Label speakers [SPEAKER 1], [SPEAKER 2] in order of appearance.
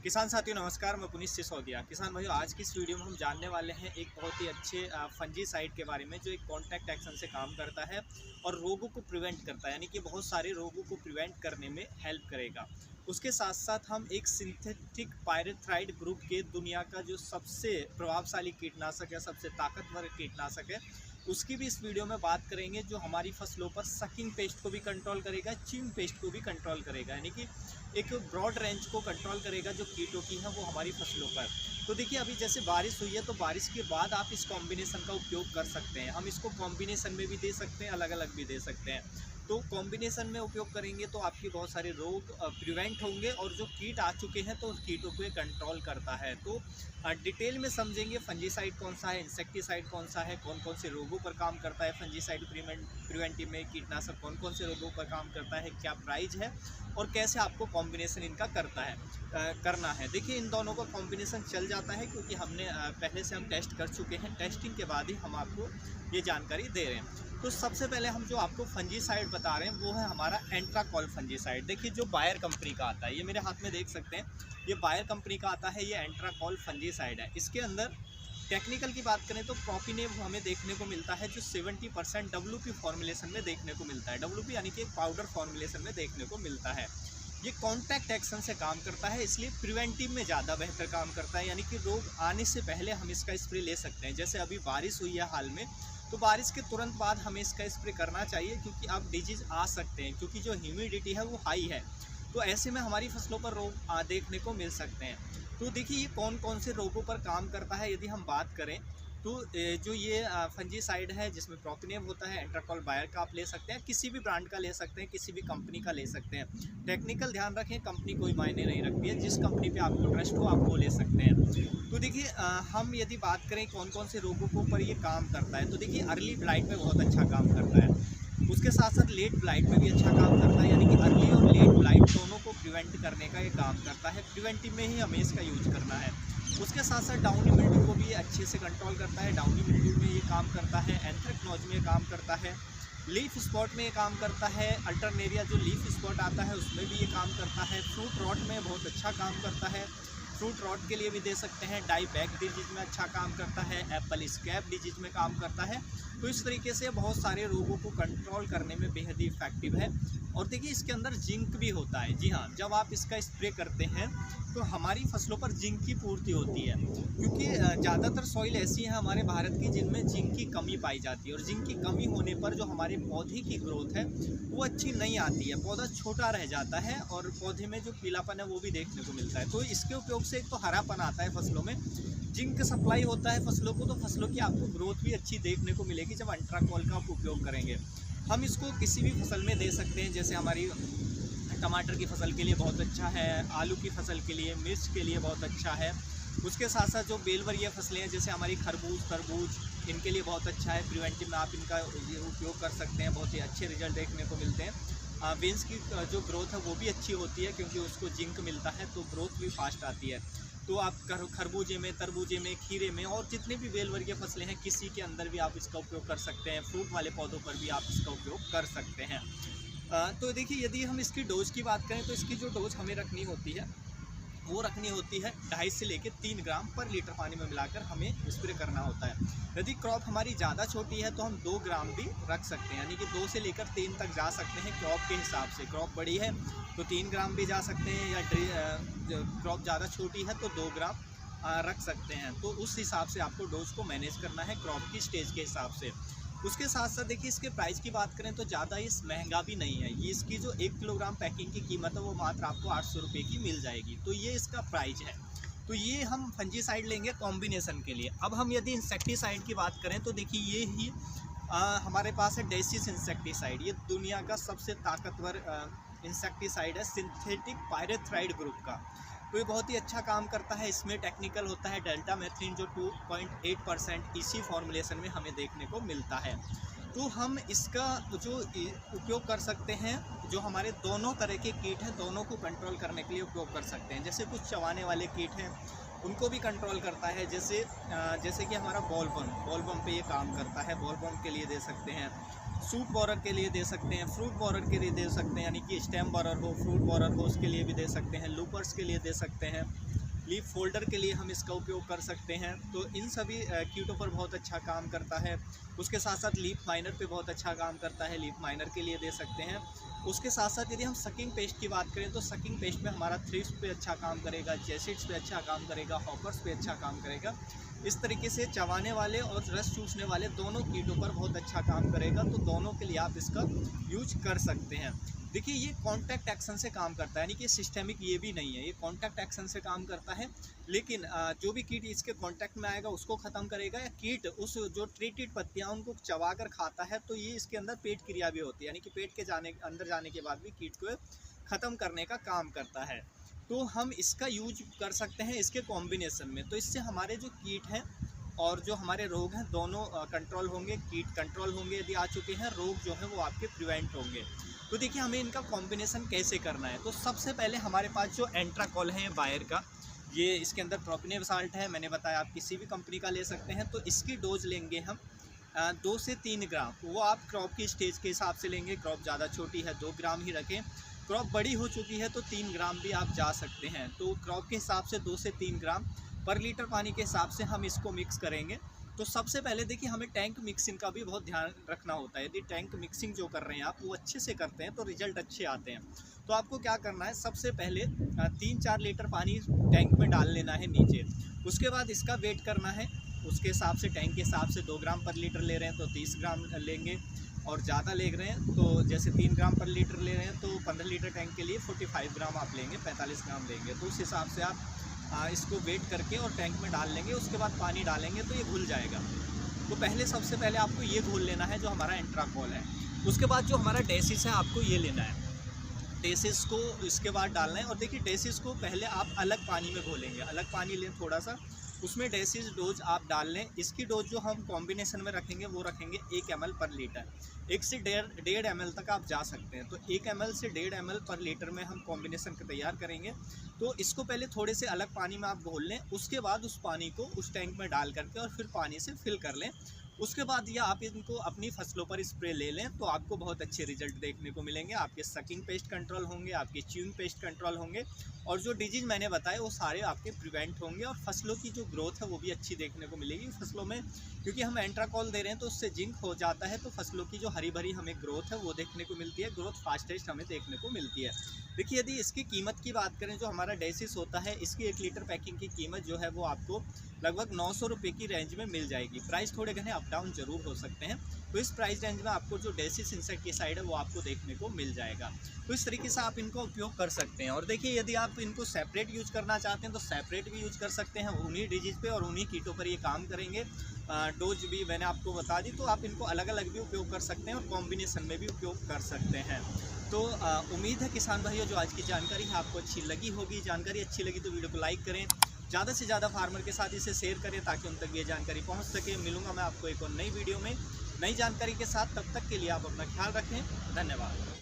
[SPEAKER 1] किसान साथियों नमस्कार, मैं पुनीत सिसोदिया। किसान भाइयों, आज की इस वीडियो में हम जानने वाले हैं एक बहुत ही अच्छे फंजीसाइड के बारे में जो एक कॉन्टैक्ट एक्शन से काम करता है और रोगों को प्रिवेंट करता है, यानी कि बहुत सारे रोगों को प्रिवेंट करने में हेल्प करेगा। उसके साथ साथ हम एक सिंथेटिक पायरेथ्राइड ग्रुप के दुनिया का जो सबसे प्रभावशाली कीटनाशक है, सबसे ताकतवर कीटनाशक है, उसकी भी इस वीडियो में बात करेंगे, जो हमारी फसलों पर सकिंग पेस्ट को भी कंट्रोल करेगा, च्यूइंग पेस्ट को भी कंट्रोल करेगा, यानी कि एक ब्रॉड रेंज को कंट्रोल करेगा जो कीटों की है वो हमारी फसलों पर। तो देखिए, अभी जैसे बारिश हुई है तो बारिश के बाद आप इस कॉम्बिनेशन का उपयोग कर सकते हैं। हम इसको कॉम्बिनेशन में भी दे सकते हैं, अलग अलग भी दे सकते हैं। तो कॉम्बिनेशन में उपयोग करेंगे तो आपके बहुत सारे रोग प्रिवेंट होंगे और जो कीट आ चुके हैं तो उस कीटों को कंट्रोल करता है। तो डिटेल में समझेंगे फंजीसाइड कौन सा है, इंसेक्टिसाइड कौन सा है, कौन कौन से रोगों पर काम करता है फंजीसाइड प्रिवेंटिव में, कीटनाशक कौन कौन से रोगों पर काम करता है, क्या प्राइस है और कैसे आपको कॉम्बिनेशन इनका करना है। देखिए, इन दोनों का कॉम्बिनेशन चल जाता है क्योंकि हमने पहले से हम टेस्ट कर चुके हैं। टेस्टिंग के बाद ही हम आपको ये जानकारी दे रहे हैं। तो सबसे पहले हम जो आपको फंजीसाइड बता रहे हैं वो है हमारा एंट्राकॉल फंजीसाइड। देखिए, जो बायर कंपनी का आता है, ये मेरे हाथ में देख सकते हैं, ये बायर कंपनी का आता है, ये एंट्राकॉल फंजीसाइड है। इसके अंदर टेक्निकल की बात करें तो प्रोपिनेव हमें देखने को मिलता है, जो 70% WP फॉर्मुलेशन में देखने को मिलता है। WP यानी कि एक पाउडर फॉर्मुलेशन में देखने को मिलता है। ये कॉन्टैक्ट एक्शन से काम करता है, इसलिए प्रिवेंटिव में ज़्यादा बेहतर काम करता है, यानी कि रोग आने से पहले हम इसका स्प्रे ले सकते हैं। जैसे अभी बारिश हुई है हाल में, तो बारिश के तुरंत बाद हमें इसका स्प्रे करना चाहिए क्योंकि अब डिजीज़ आ सकते हैं, क्योंकि जो ह्यूमिडिटी है वो हाई है। तो ऐसे में हमारी फसलों पर रोग देखने को मिल सकते हैं। तो देखिए, ये कौन कौन से रोगों पर काम करता है यदि हम बात करें तो जो ये फंजीसाइड है जिसमें प्रोपिनेव होता है, एंट्राकॉल बायर का आप ले सकते हैं, किसी भी ब्रांड का ले सकते हैं, किसी भी कंपनी का ले सकते हैं। टेक्निकल ध्यान रखें, कंपनी कोई मायने नहीं रखती है, जिस कंपनी पे आपको ट्रस्ट हो आप वो ले सकते हैं। तो देखिए, हम यदि बात करें कौन कौन से रोगों के ऊपर ये काम करता है, तो देखिए अर्ली ब्लाइट में बहुत अच्छा काम करता है। उसके साथ साथ लेट ब्लाइट में भी अच्छा काम करता है, यानी कि अर्ली और लेट ब्लाइट दोनों को प्रिवेंट करने का ये काम करता है। प्रिवेंटिव में ही हमें इसका यूज करना है। उसके साथ साथ डाउनी मिल्ड्यू को भी अच्छे से कंट्रोल करता है। डाउनी मिल्ड्यू में ये काम करता है, एंथ्रेक्नोज में काम करता है, लीफ स्पॉट में ये काम करता है, अल्टरनेरिया जो लीफ स्पॉट आता है उसमें भी ये काम करता है, फ्रूट रॉट में बहुत अच्छा काम करता है, फ्रूट रॉट के लिए भी दे सकते हैं, डाई बैक डिजीज में अच्छा काम करता है, एप्पल स्कैब डिजीज में काम करता है। तो इस तरीके से बहुत सारे रोगों को कंट्रोल करने में बेहद ही इफेक्टिव है। और देखिए, इसके अंदर जिंक भी होता है। जी हाँ, जब आप इसका स्प्रे करते हैं तो हमारी फसलों पर जिंक की पूर्ति होती है, क्योंकि ज़्यादातर सॉइल ऐसी है हमारे भारत की जिनमें जिंक की कमी पाई जाती है, और जिंक की कमी होने पर जो हमारे पौधे की ग्रोथ है वो अच्छी नहीं आती है, पौधा छोटा रह जाता है और पौधे में जो पीलापन है वो भी देखने को मिलता है। तो इसके उपयोग से एक तो हरापन आता है फसलों में, जिंक सप्लाई होता है फसलों को, तो फसलों की आपको ग्रोथ भी अच्छी देखने को मिलेगी जब एंट्राकॉल का आप उपयोग करेंगे। हम इसको किसी भी फसल में दे सकते हैं, जैसे हमारी टमाटर की फसल के लिए बहुत अच्छा है, आलू की फसल के लिए, मिर्च के लिए बहुत अच्छा है। उसके साथ साथ जो बेलवरीय फसलें हैं जैसे हमारी खरबूज, तरबूज, इनके लिए बहुत अच्छा है। प्रिवेंटिव में आप इनका उपयोग कर सकते हैं, बहुत ही अच्छे रिजल्ट देखने को मिलते हैं। बीन्स की जो ग्रोथ है वो भी अच्छी होती है क्योंकि उसको जिंक मिलता है, तो ग्रोथ भी फास्ट आती है। तो आप खरबूजे में, तरबूजे में, खीरे में और जितने भी बेलवर्गीय फसलें हैं किसी के अंदर भी आप इसका उपयोग कर सकते हैं। फ्रूट वाले पौधों पर भी आप इसका उपयोग कर सकते हैं। तो देखिए, यदि हम इसकी डोज की बात करें तो इसकी जो डोज हमें रखनी होती है वो रखनी होती है 2.5 से लेकर 3 ग्राम पर लीटर पानी में मिलाकर हमें स्प्रे करना होता है। यदि क्रॉप हमारी ज़्यादा छोटी है तो हम 2 ग्राम भी रख सकते हैं, यानी कि 2 से लेकर 3 तक जा सकते हैं क्रॉप के हिसाब से। क्रॉप बड़ी है तो 3 ग्राम भी जा सकते हैं, या क्रॉप ज़्यादा छोटी है तो 2 ग्राम रख सकते हैं। तो उस हिसाब से आपको डोज को मैनेज करना है क्रॉप की स्टेज के हिसाब से। उसके साथ साथ देखिए, इसके प्राइस की बात करें तो ज़्यादा इस महंगा भी नहीं है। ये इसकी जो 1 किलोग्राम पैकिंग की कीमत है वो मात्र आपको 800 रुपये की मिल जाएगी। तो ये इसका प्राइस है। तो ये हम फंजीसाइड लेंगे कॉम्बिनेशन के लिए। अब हम यदि इंसेक्टिसाइड की बात करें तो देखिए, ये ही हमारे पास है डेसिस इंसेक्टिसाइड। ये दुनिया का सबसे ताकतवर इंसेक्टिसाइड है, सिंथेटिक पायरेथ्राइड ग्रुप का। तो ये बहुत ही अच्छा काम करता है। इसमें टेक्निकल होता है डेल्टा मेथिलीन, जो 2.8% इसी फॉर्मुलेशन में हमें देखने को मिलता है। तो हम इसका जो उपयोग कर सकते हैं, जो हमारे दोनों तरह के कीट हैं दोनों को कंट्रोल करने के लिए उपयोग कर सकते हैं। जैसे कुछ चबाने वाले कीट हैं उनको भी कंट्रोल करता है, जैसे कि हमारा बॉलवर्म पे ये काम करता है, बॉलवर्म के लिए दे सकते हैं। सूट बोरर के लिए दे सकते हैं, फ्रूट बोरर के लिए दे सकते हैं, यानी कि स्टेम बोरर हो, फ्रूट बोरर हो, उसके लिए भी दे सकते हैं, लूपर्स के लिए दे सकते हैं, लीफ फोल्डर के लिए हम इसका उपयोग कर सकते हैं। तो इन सभी कीटों पर बहुत अच्छा काम करता है। उसके साथ साथ लीफ माइनर पे बहुत अच्छा काम करता है, लीफ माइनर के लिए दे सकते हैं। उसके साथ साथ यदि हम सकिंग पेस्ट की बात करें तो सकिंग पेस्ट में हमारा थ्रिप्स पे अच्छा काम करेगा, जैसिड्स पे अच्छा काम करेगा, हॉपर्स पे अच्छा काम करेगा। इस तरीके से चबाने वाले और रस चूसने वाले दोनों कीटों पर बहुत अच्छा काम करेगा। तो दोनों के लिए आप इसका यूज कर सकते हैं। देखिए ये कॉन्टैक्ट एक्शन से काम करता है, यानी कि सिस्टेमिक ये भी नहीं है, ये कॉन्टैक्ट एक्शन से काम करता है। लेकिन जो भी कीट इसके कॉन्टैक्ट में आएगा उसको ख़त्म करेगा, या कीट उस जो ट्रीटेड पत्तियाँ उनको चबा कर खाता है तो ये इसके अंदर पेट क्रिया भी होती है, यानी कि पेट के अंदर जाने के बाद भी कीट को ख़त्म करने का काम करता है। तो हम इसका यूज कर सकते हैं इसके कॉम्बिनेशन में। तो इससे हमारे जो कीट हैं और जो हमारे रोग हैं दोनों कंट्रोल होंगे, कीट कंट्रोल होंगे यदि आ चुके हैं, रोग जो है वो आपके प्रिवेंट होंगे। तो देखिए हमें इनका कॉम्बिनेशन कैसे करना है। तो सबसे पहले हमारे पास जो एंट्राकॉल है बायर का, ये इसके अंदर प्रोपिनेव साल्ट है, मैंने बताया आप किसी भी कंपनी का ले सकते हैं। तो इसकी डोज लेंगे हम 2 से 3 ग्राम। वो आप क्रॉप की स्टेज के हिसाब से लेंगे, क्रॉप ज़्यादा छोटी है 2 ग्राम ही रखें, क्रॉप बड़ी हो चुकी है तो 3 ग्राम भी आप जा सकते हैं। तो क्रॉप के हिसाब से 2 से 3 ग्राम पर लीटर पानी के हिसाब से हम इसको मिक्स करेंगे। तो सबसे पहले देखिए हमें टैंक मिक्सिंग का भी बहुत ध्यान रखना होता है। यदि टैंक मिक्सिंग जो कर रहे हैं आप वो अच्छे से करते हैं तो रिजल्ट अच्छे आते हैं। तो आपको क्या करना है, सबसे पहले 3-4 लीटर पानी टैंक में डाल लेना है नीचे। उसके बाद इसका वेट करना है, उसके हिसाब से टैंक के हिसाब से 2 ग्राम पर लीटर ले रहे हैं तो 30 ग्राम लेंगे, और ज़्यादा ले रहे हैं तो जैसे 3 ग्राम पर लीटर ले रहे हैं तो 15 लीटर टैंक के लिए 45 ग्राम आप लेंगे, 45 ग्राम लेंगे। तो उस हिसाब से आप इसको वेट करके और टैंक में डाल लेंगे। उसके बाद पानी डालेंगे तो ये घुल जाएगा। तो पहले सबसे पहले आपको ये घोल लेना है जो हमारा एंट्राकॉल है। उसके बाद जो हमारा डेसिस है आपको ये लेना है, डेसिस को इसके बाद डालना है। और देखिए डेसिस को पहले आप अलग पानी में घोलेंगे, अलग पानी लें थोड़ा सा, उसमें डेसिस डोज आप डाल लें। इसकी डोज जो हम कॉम्बिनेशन में रखेंगे वो रखेंगे 1 ml पर लीटर, 1 से 1.5 ml तक आप जा सकते हैं। तो 1 ml से 1.5 ml पर लीटर में हम कॉम्बिनेशन का तैयार करेंगे। तो इसको पहले थोड़े से अलग पानी में आप घोल लें, उसके बाद उस पानी को उस टैंक में डाल करके और फिर पानी से फिल कर लें। उसके बाद ये आप इनको अपनी फसलों पर स्प्रे ले लें तो आपको बहुत अच्छे रिजल्ट देखने को मिलेंगे। आपके सकिंग पेस्ट कंट्रोल होंगे, आपके च्यूइंग पेस्ट कंट्रोल होंगे, और जो डिजीज मैंने बताए वो सारे आपके प्रिवेंट होंगे। और फसलों की जो ग्रोथ है वो भी अच्छी देखने को मिलेगी फसलों में, क्योंकि हम एंट्राकॉल दे रहे हैं तो उससे जिंक हो जाता है, तो फसलों की जो हरी भरी हमें ग्रोथ है वो देखने को मिलती है, ग्रोथ फास्टेस्ट हमें देखने को मिलती है। देखिए यदि इसकी कीमत की बात करें, जो हमारा डेसिस होता है इसकी 1 लीटर पैकिंग की कीमत जो है वो आपको लगभग 900 रुपये की रेंज में मिल जाएगी। प्राइस थोड़े घने अप डाउन जरूर हो सकते हैं। तो इस प्राइस रेंज में आपको जो डेसिस इंसेक्टिसाइड है वो आपको देखने को मिल जाएगा। तो इस तरीके से आप इनको उपयोग कर सकते हैं। और देखिए यदि आप इनको सेपरेट यूज करना चाहते हैं तो सेपरेट भी यूज कर सकते हैं, उन्हीं डिजीज पे और उन्हीं कीटों पर ये काम करेंगे। डोज भी मैंने आपको बता दी, तो आप इनको अलग अलग भी उपयोग कर सकते हैं और कॉम्बिनेशन में भी उपयोग कर सकते हैं। तो उम्मीद है किसान भाइयों जो आज की जानकारी है आपको अच्छी लगी होगी। जानकारी अच्छी लगी तो वीडियो को लाइक करें, ज़्यादा से ज़्यादा फार्मर के साथ इसे शेयर करें ताकि उन तक ये जानकारी पहुंच सके। मिलूंगा मैं आपको एक और नई वीडियो में नई जानकारी के साथ, तब तक के लिए आप अपना ख्याल रखें। धन्यवाद।